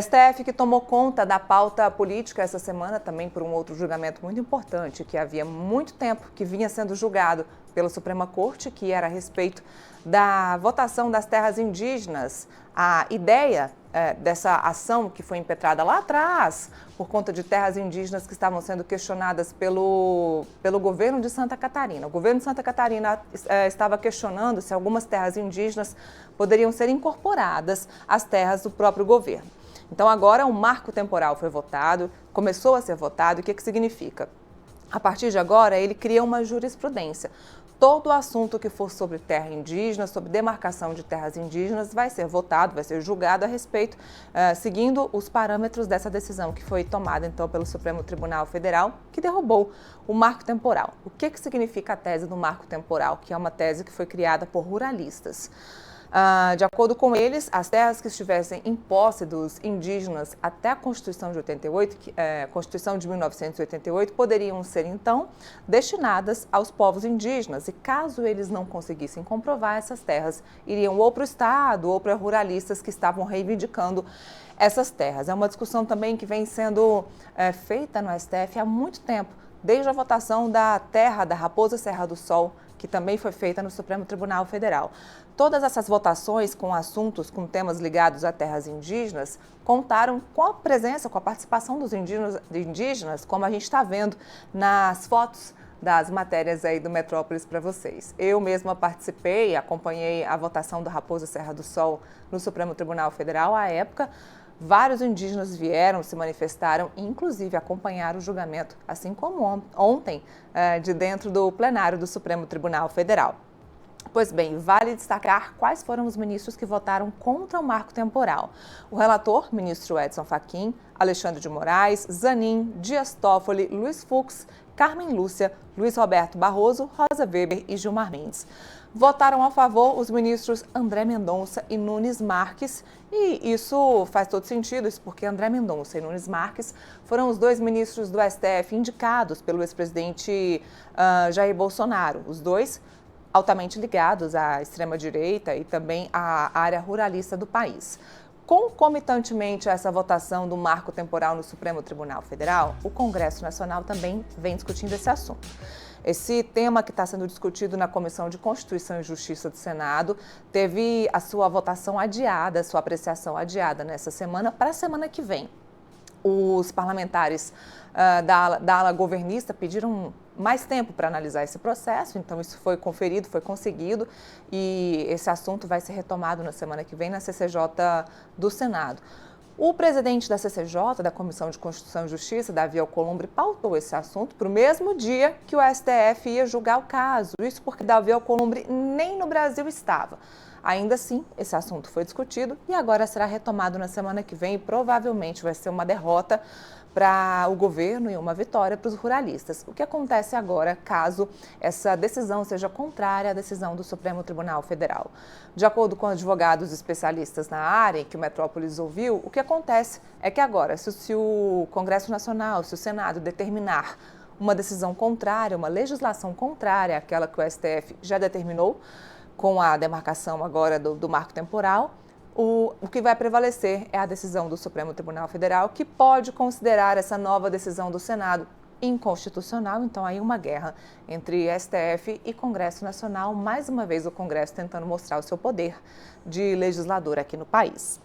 STF que tomou conta da pauta política essa semana também por um outro julgamento muito importante, que havia muito tempo que vinha sendo julgado pela Suprema Corte, que era a respeito da votação das terras indígenas. A ideia dessa ação que foi impetrada lá atrás, por conta de terras indígenas que estavam sendo questionadas pelo governo de Santa Catarina. O governo de Santa Catarina estava questionando se algumas terras indígenas poderiam ser incorporadas às terras do próprio governo. Então agora um marco temporal foi votado, começou a ser votado. O que significa? A partir de agora ele cria uma jurisprudência. Todo o assunto que for sobre terra indígena, sobre demarcação de terras indígenas, vai ser votado, vai ser julgado a respeito, seguindo os parâmetros dessa decisão que foi tomada então pelo Supremo Tribunal Federal, que derrubou o marco temporal. O que significa a tese do marco temporal? Que é uma tese que foi criada por ruralistas. De acordo com eles, as terras que estivessem em posse dos indígenas até a Constituição de 88, Constituição de 1988, poderiam ser, então, destinadas aos povos indígenas. E caso eles não conseguissem comprovar, essas terras iriam ou para o Estado ou para ruralistas que estavam reivindicando essas terras. É uma discussão também que vem sendo feita no STF há muito tempo, desde a votação da terra da Raposa Serra do Sol, que também foi feita no Supremo Tribunal Federal. Todas essas votações com assuntos, com temas ligados a terras indígenas, contaram com a presença, com a participação dos indígenas, como a gente está vendo nas fotos das matérias aí do Metrópolis para vocês. Eu mesma participei, acompanhei a votação da Raposa Serra do Sol no Supremo Tribunal Federal. À época, vários indígenas vieram, se manifestaram e, inclusive, acompanharam o julgamento, assim como ontem, de dentro do plenário do Supremo Tribunal Federal. Pois bem, vale destacar quais foram os ministros que votaram contra o marco temporal. O relator, ministro Edson Fachin, Alexandre de Moraes, Zanin, Dias Toffoli, Luiz Fux, Carmen Lúcia, Luiz Roberto Barroso, Rosa Weber e Gilmar Mendes. Votaram a favor os ministros André Mendonça e Nunes Marques, e isso faz todo sentido, porque André Mendonça e Nunes Marques foram os dois ministros do STF indicados pelo ex-presidente Jair Bolsonaro. Os dois altamente ligados à extrema-direita e também à área ruralista do país. Concomitantemente a essa votação do marco temporal no Supremo Tribunal Federal, o Congresso Nacional também vem discutindo esse assunto. Esse tema que está sendo discutido na Comissão de Constituição e Justiça do Senado teve a sua votação adiada, a sua apreciação adiada nessa semana para a semana que vem. Os parlamentares da ala governista pediram mais tempo para analisar esse processo, então isso foi conferido, foi conseguido e esse assunto vai ser retomado na semana que vem na CCJ do Senado. O presidente da CCJ, da Comissão de Constituição e Justiça, Davi Alcolumbre, pautou esse assunto para o mesmo dia que o STF ia julgar o caso. Isso porque Davi Alcolumbre nem no Brasil estava. Ainda assim, esse assunto foi discutido e agora será retomado na semana que vem e provavelmente vai ser uma derrota para o governo e uma vitória para os ruralistas. O que acontece agora caso essa decisão seja contrária à decisão do Supremo Tribunal Federal? De acordo com advogados especialistas na área que o Metrópolis ouviu, o que acontece é que agora, se o Congresso Nacional, se o Senado determinar uma decisão contrária, uma legislação contrária àquela que o STF já determinou, com a demarcação agora do marco temporal, o que vai prevalecer é a decisão do Supremo Tribunal Federal, que pode considerar essa nova decisão do Senado inconstitucional. Então, aí uma guerra entre STF e Congresso Nacional, mais uma vez o Congresso tentando mostrar o seu poder de legislador aqui no país.